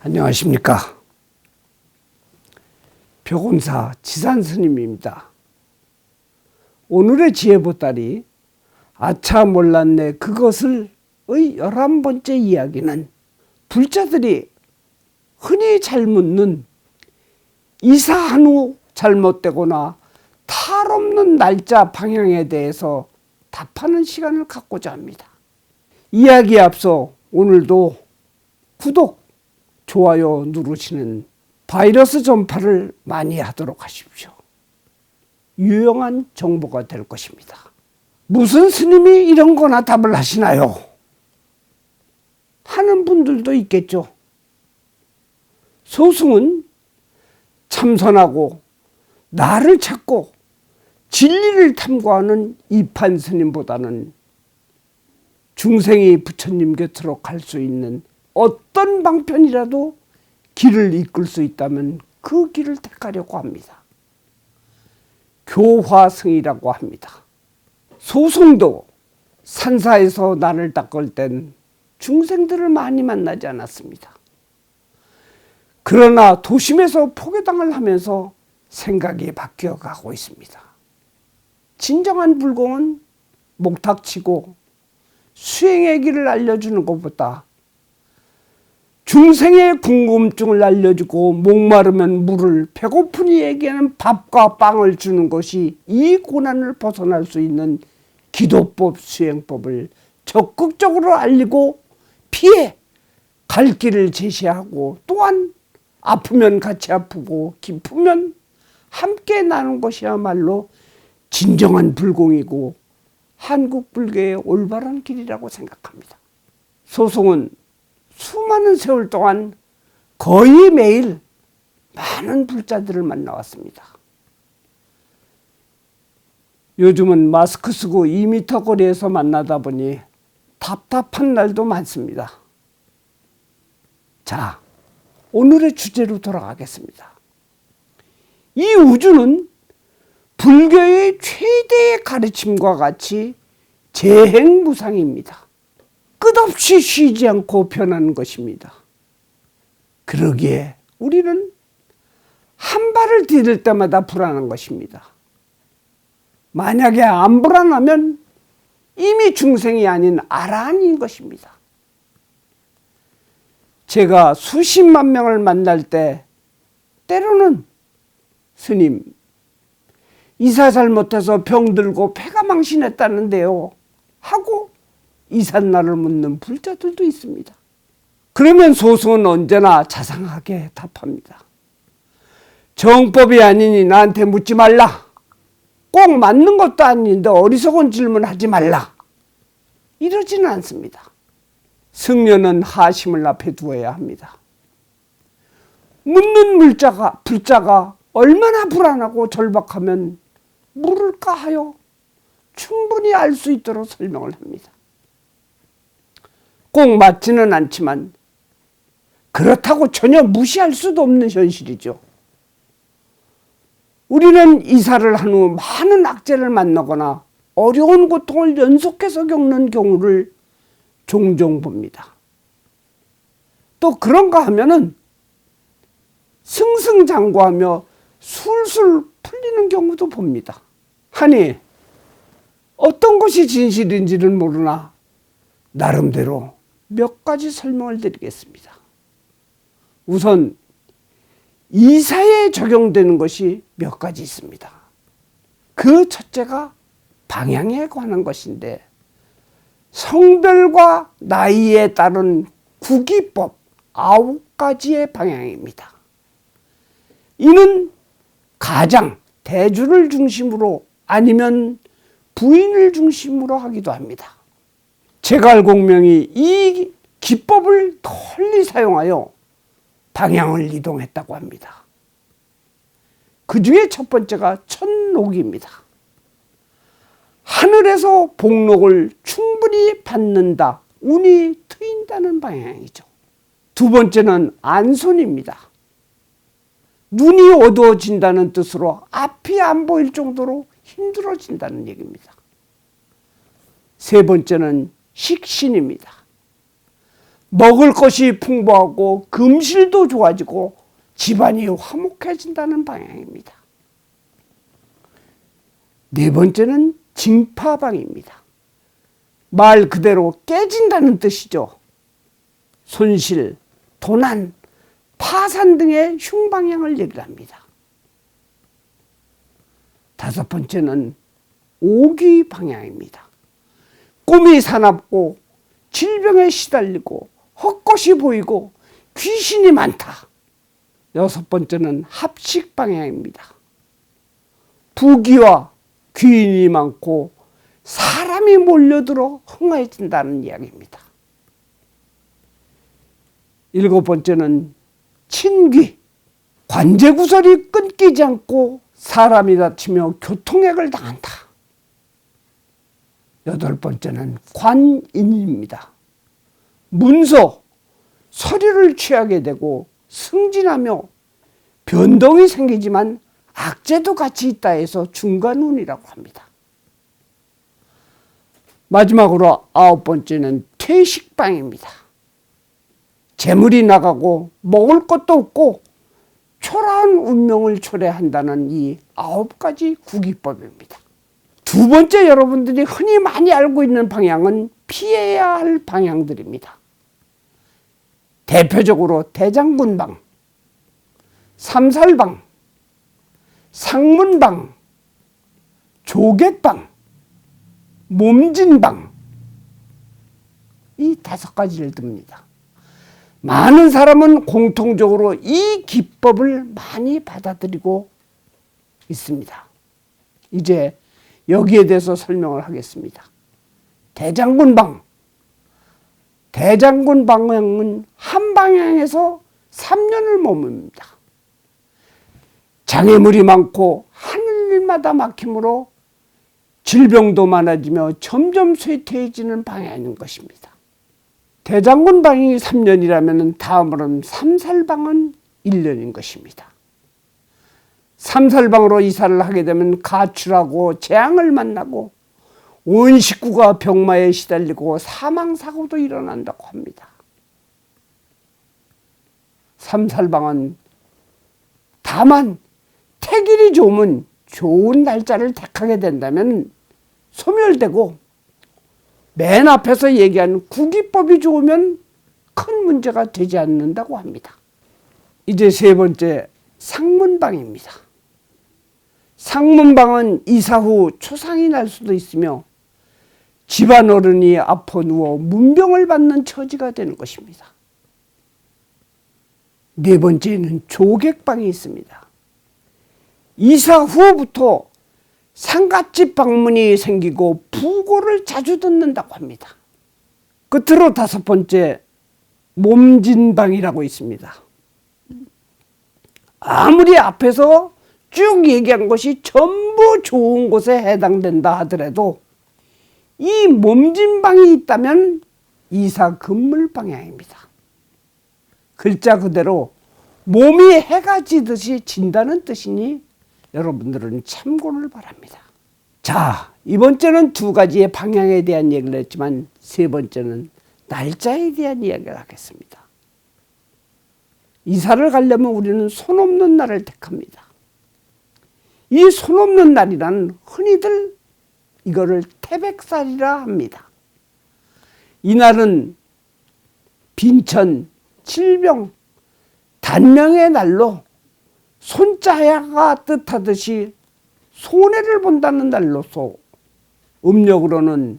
안녕하십니까. 벽온사 지산스님입니다. 오늘의 지혜보따리 아차 몰랐네 그것을 의 11번째 이야기는 불자들이 흔히 잘 묻는 이사한 후 잘못되거나 탈없는 날짜 방향에 대해서 답하는 시간을 갖고자 합니다. 이야기에 앞서 오늘도 구독, 좋아요 누르시는 바이러스 전파를 많이 하도록 하십시오. 유용한 정보가 될 것입니다. 무슨 스님이 이런 거나 답을 하시나요? 하는 분들도 있겠죠. 소승은 참선하고 나를 찾고 진리를 탐구하는 이판 스님보다는 중생이 부처님 곁으로 갈 수 있는 어떤 방편이라도 길을 이끌 수 있다면 그 길을 택하려고 합니다. 교화승이라고 합니다. 소승도 산사에서 나를 닦을 땐 중생들을 많이 만나지 않았습니다. 그러나 도심에서 포교당을 하면서 생각이 바뀌어가고 있습니다. 진정한 불공은 목탁치고 수행의 길을 알려주는 것보다 중생의 궁금증을 알려주고 목마르면 물을, 배고픈 이에게는 밥과 빵을 주는 것이 이 고난을 벗어날 수 있는 기도법, 수행법을 적극적으로 알리고 피해 갈 길을 제시하고, 또한 아프면 같이 아프고 기쁘면 함께 나눈 것이야말로 진정한 불공이고 한국 불교의 올바른 길이라고 생각합니다. 소승은 수많은 세월 동안 거의 매일 많은 불자들을 만나왔습니다. 요즘은 마스크 쓰고 2m 거리에서 만나다 보니 답답한 날도 많습니다. 자, 오늘의 주제로 돌아가겠습니다. 이 우주는 불교의 최대의 가르침과 같이 재행무상입니다. 끝없이 쉬지 않고 변하는 것입니다. 그러기에 우리는 한 발을 디딜 때마다 불안한 것입니다. 만약에 안 불안하면 이미 중생이 아닌 아라한인 것입니다. 제가 수십만 명을 만날 때 때로는 스님, 이사 잘못해서 병들고 폐가 망신했다는데요 하고 이삿날을 묻는 불자들도 있습니다. 그러면 소승은 언제나 자상하게 답합니다. 정법이 아니니 나한테 묻지 말라. 꼭 맞는 것도 아닌데 어리석은 질문하지 말라. 이러지는 않습니다. 승려는 하심을 앞에 두어야 합니다. 묻는 불자가 얼마나 불안하고 절박하면 물을까 하여 충분히 알 수 있도록 설명을 합니다. 꼭 맞지는 않지만 그렇다고 전혀 무시할 수도 없는 현실이죠. 우리는 이사를 한 후 많은 악재를 만나거나 어려운 고통을 연속해서 겪는 경우를 종종 봅니다. 또 그런가 하면은 승승장구하며 술술 풀리는 경우도 봅니다. 하니 어떤 것이 진실인지는 모르나 나름대로 몇 가지 설명을 드리겠습니다. 우선 이사에 적용되는 것이 몇 가지 있습니다. 그 첫째가 방향에 관한 것인데, 성별과 나이에 따른 구기법 9가지의 방향입니다. 이는 가장 대주를 중심으로 아니면 부인을 중심으로 하기도 합니다. 제갈공명이 이 기법을 널리 사용하여 방향을 이동했다고 합니다. 그 중에 첫 번째가 천록입니다. 하늘에서 복록을 충분히 받는다, 운이 트인다는 방향이죠. 두 번째는 안손입니다. 눈이 어두워진다는 뜻으로 앞이 안 보일 정도로 힘들어진다는 얘기입니다. 세 번째는 식신입니다. 먹을 것이 풍부하고 금실도 좋아지고 집안이 화목해진다는 방향입니다. 네 번째는 징파방입니다. 말 그대로 깨진다는 뜻이죠. 손실, 도난, 파산 등의 흉방향을 얘기합니다. 다섯 번째는 오기 방향입니다. 꿈이 사납고 질병에 시달리고 헛것이 보이고 귀신이 많다. 여섯 번째는 합식 방향입니다. 부귀와 귀인이 많고 사람이 몰려들어 흥해진다는 이야기입니다. 일곱 번째는 친귀, 관제구설이 끊기지 않고 사람이 다치며 교통액을 당한다. 여덟 번째는 관인입니다. 문서, 서류를 취하게 되고 승진하며 변동이 생기지만 악재도 같이 있다 해서 중간운이라고 합니다. 마지막으로 아홉 번째는 퇴식방입니다. 재물이 나가고 먹을 것도 없고 초라한 운명을 초래한다는 이 아홉 가지 구기법입니다. 두 번째, 여러분들이 흔히 많이 알고 있는 방향은 피해야 할 방향들입니다. 대표적으로 대장군방, 삼살방, 상문방, 조객방, 몸진방, 이 다섯 가지를 듭니다. 많은 사람은 공통적으로 이 기법을 많이 받아들이고 있습니다. 이제 여기에 대해서 설명을 하겠습니다. 대장군방. 대장군방은 한 방향에서 3년을 머뭅니다. 장애물이 많고 하는 일마다 막힘으로 질병도 많아지며 점점 쇠퇴해지는 방향인 것입니다. 대장군방이 3년이라면 다음으로는 삼살방은 1년인 것입니다. 삼살방으로 이사를 하게 되면 가출하고 재앙을 만나고 온 식구가 병마에 시달리고 사망사고도 일어난다고 합니다. 삼살방은 다만 태길이 좋으면 좋은 날짜를 택하게 된다면 소멸되고 맨 앞에서 얘기한 구기법이 좋으면 큰 문제가 되지 않는다고 합니다. 이제 세 번째, 상문방입니다. 상문방은 이사 후 초상이 날 수도 있으며 집안 어른이 아파 누워 문병을 받는 처지가 되는 것입니다. 네 번째는 조객방이 있습니다. 이사 후부터 상갓집 방문이 생기고 부고를 자주 듣는다고 합니다. 끝으로 다섯 번째, 몸진방이라고 있습니다. 아무리 앞에서 쭉 얘기한 것이 전부 좋은 곳에 해당된다 하더라도 이 몸진방이 있다면 이사 금물 방향입니다. 글자 그대로 몸이 해가 지듯이 진다는 뜻이니 여러분들은 참고를 바랍니다. 자, 이번 주는 두 가지의 방향에 대한 얘기를 했지만 세 번째는 날짜에 대한 이야기를 하겠습니다. 이사를 가려면 우리는 손 없는 날을 택합니다. 이 손 없는 날이란 흔히들 이거를 태백살이라 합니다. 이날은 빈천, 칠병, 단명의 날로 손자야가 뜻하듯이 손해를 본다는 날로서 음력으로는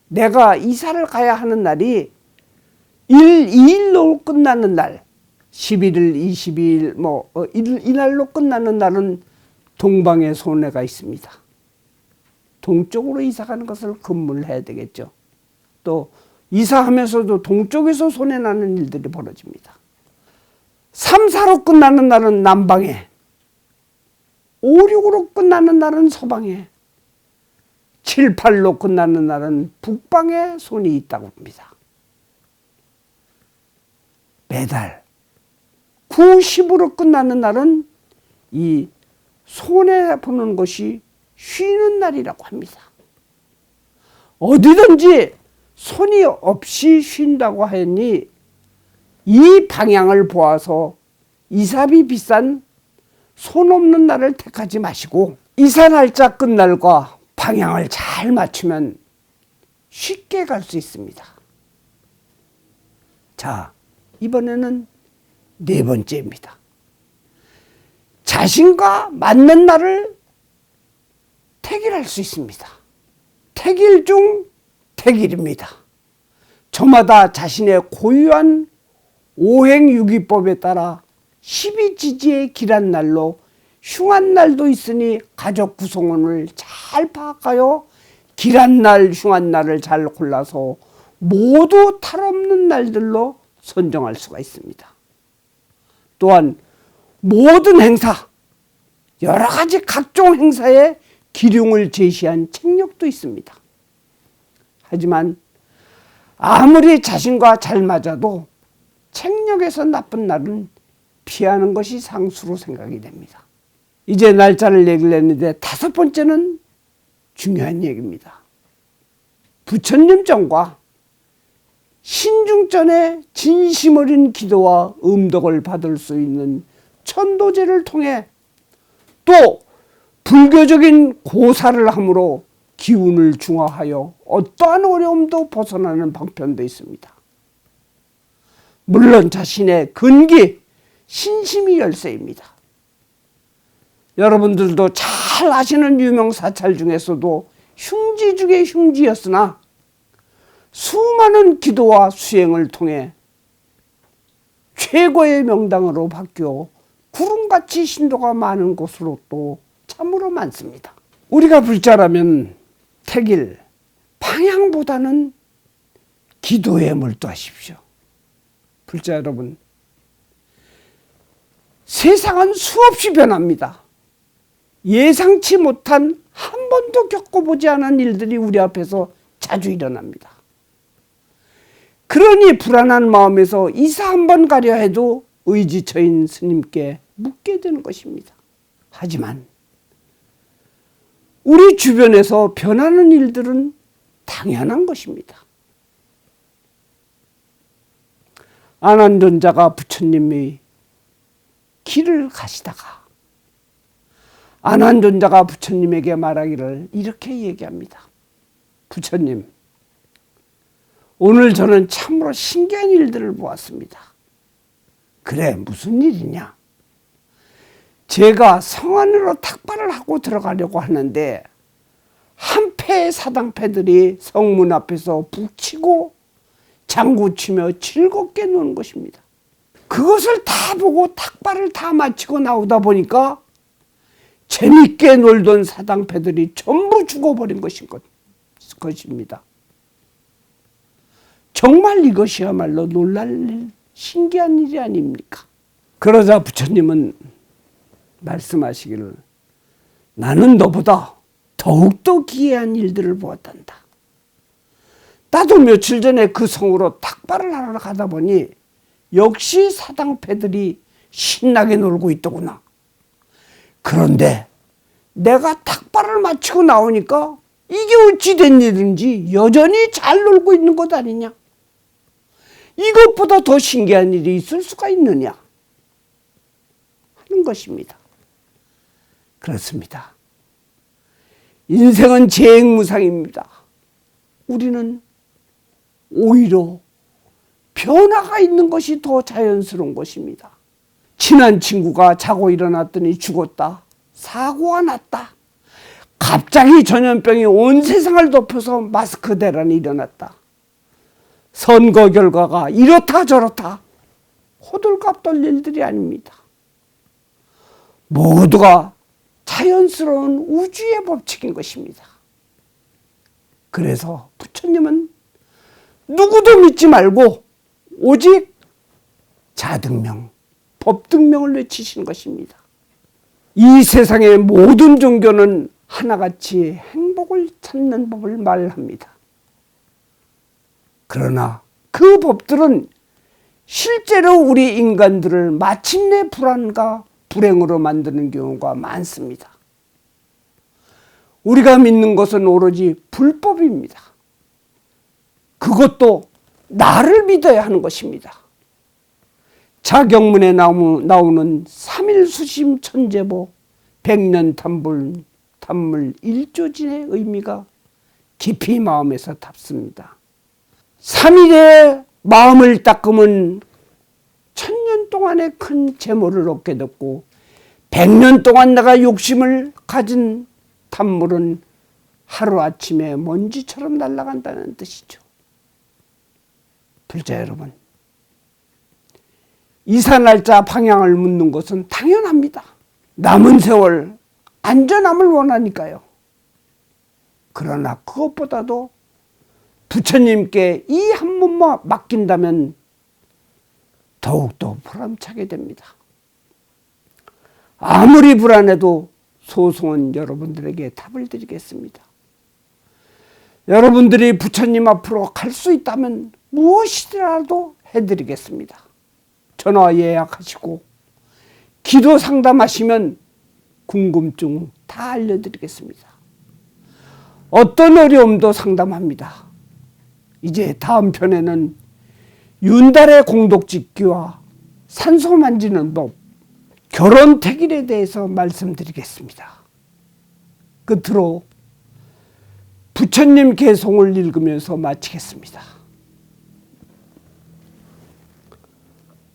내가 이사를 가야 하는 날이 2일로 끝나는 날, 11일, 22일 이날로 끝나는 날은 동방에 손해가 있습니다. 동쪽으로 이사가는 것을 금물해야 되겠죠. 또 이사하면서도 동쪽에서 손해나는 일들이 벌어집니다. 3, 4로 끝나는 날은 남방에, 5, 6으로 끝나는 날은 서방에, 7, 8로 끝나는 날은 북방에 손이 있다고 합니다. 매달 9, 10으로 끝나는 날은 이 손해보는 것이 쉬는 날이라고 합니다. 어디든지 손이 없이 쉰다고 하니 이 방향을 보아서 이삭이 비싼 손 없는 날을 택하지 마시고 이사 날짜 끝날과 방향을 잘 맞추면 쉽게 갈 수 있습니다. 자, 이번에는 네 번째입니다. 자신과 맞는 날을 택일할 수 있습니다. 택일 중 택일입니다. 저마다 자신의 고유한 오행유기법에 따라 12지지의 길한 날로 흉한 날도 있으니 가족 구성원을 잘 파악하여 길한 날, 흉한 날을 잘 골라서 모두 탈없는 날들로 선정할 수가 있습니다. 또한 모든 행사, 여러 가지 각종 행사에 기륭을 제시한 책력도 있습니다. 하지만 아무리 자신과 잘 맞아도 책력에서 나쁜 날은 피하는 것이 상수로 생각이 됩니다. 이제 날짜를 얘기를 했는데 다섯 번째는 중요한 얘기입니다. 부처님 전과 신중전에 진심 어린 기도와 음덕을 받을 수 있는 천도제를 통해 또 불교적인 고사를 함으로 기운을 중화하여 어떠한 어려움도 벗어나는 방편도 있습니다. 물론 자신의 근기, 신심이 열쇠입니다. 여러분들도 잘 아시는 유명 사찰 중에서도 흉지 중에 흉지였으나 수많은 기도와 수행을 통해 최고의 명당으로 바뀌어 구름같이 신도가 많은 곳으로 또 참으로 많습니다. 우리가 불자라면 택일, 방향보다는 기도에 몰두하십시오. 불자 여러분, 세상은 수없이 변합니다. 예상치 못한 한 번도 겪어보지 않은 일들이 우리 앞에서 자주 일어납니다. 그러니 불안한 마음에서 이사 한번 가려 해도 의지처인 스님께 묻게 되는 것입니다. 하지만 우리 주변에서 변하는 일들은 당연한 것입니다. 안한존자가 부처님의 길을 가시다가 안한존자가 부처님에게 말하기를 이렇게 얘기합니다. 부처님, 오늘 저는 참으로 신기한 일들을 보았습니다. 그래, 무슨 일이냐? 제가 성 안으로 탁발을 하고 들어가려고 하는데 한 패의 사당패들이 성문 앞에서 북치고 장구치며 즐겁게 노는 것입니다. 그것을 다 보고 탁발을 다 마치고 나오다 보니까 재밌게 놀던 사당패들이 전부 죽어버린 것입니다. 정말 이것이야말로 놀랄 일, 신기한 일이 아닙니까? 그러자 부처님은 말씀하시기를 나는 너보다 더욱더 기이한 일들을 보았단다. 나도 며칠 전에 그 성으로 탁발을 하러 가다 보니 역시 사당패들이 신나게 놀고 있더구나. 그런데 내가 탁발을 마치고 나오니까 이게 어찌 된 일인지 여전히 잘 놀고 있는 것 아니냐? 이것보다 더 신기한 일이 있을 수가 있느냐? 하는 것입니다. 그렇습니다. 인생은 재행무상입니다. 우리는 오히려 변화가 있는 것이 더 자연스러운 것입니다. 친한 친구가 자고 일어났더니 죽었다. 사고가 났다. 갑자기 전염병이 온 세상을 덮여서 마스크 대란이 일어났다. 선거 결과가 이렇다 저렇다. 호들갑 떨 일들이 아닙니다. 모두가 자연스러운 우주의 법칙인 것입니다. 그래서 부처님은 누구도 믿지 말고 오직 자등명, 법등명을 외치시는 것입니다. 이 세상의 모든 종교는 하나같이 행복을 찾는 법을 말합니다. 그러나 그 법들은 실제로 우리 인간들을 마침내 불안과 불행으로 만드는 경우가 많습니다. 우리가 믿는 것은 오로지 불법입니다. 그것도 나를 믿어야 하는 것입니다. 자경문에 나오는 삼일수심 천재보 백년탄물 일조진의 의미가 깊이 마음에서 닿습니다. 3일에 마음을 닦으면 1000년 동안의 큰 재물을 얻게 됐고 100년 동안 내가 욕심을 가진 탄물은 하루아침에 먼지처럼 날아간다는 뜻이죠. 불자 여러분, 이사 날짜 방향을 묻는 것은 당연합니다. 남은 세월 안전함을 원하니까요. 그러나 그것보다도 부처님께 이 한 번만 맡긴다면 더욱더 보람차게 됩니다. 아무리 불안해도 소송은 여러분들에게 답을 드리겠습니다. 여러분들이 부처님 앞으로 갈 수 있다면 무엇이라도 해드리겠습니다. 전화 예약하시고 기도 상담하시면 궁금증 다 알려드리겠습니다. 어떤 어려움도 상담합니다. 이제 다음 편에는 윤달의 공덕짓기와 산소 만지는 법, 결혼 택일에 대해서 말씀드리겠습니다. 끝으로 부처님 개송을 읽으면서 마치겠습니다.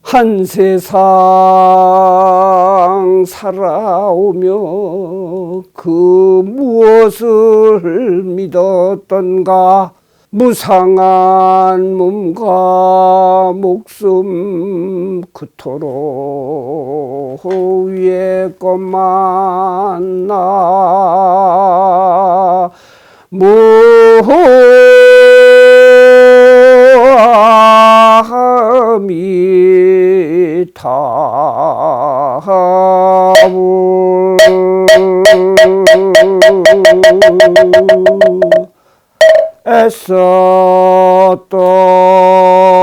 한 세상 살아오며 그 무엇을 믿었던가 무상한 몸과 목숨 그토록 위에 것만 나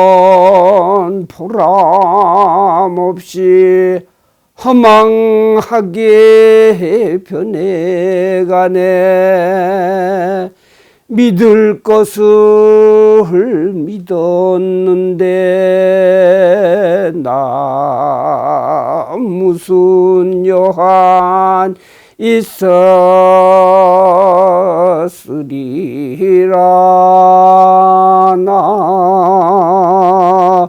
애썼던 보람 없이 허망하게 변해가네. 믿을 것을 믿었는데 나 무슨 여한 있었으리라 나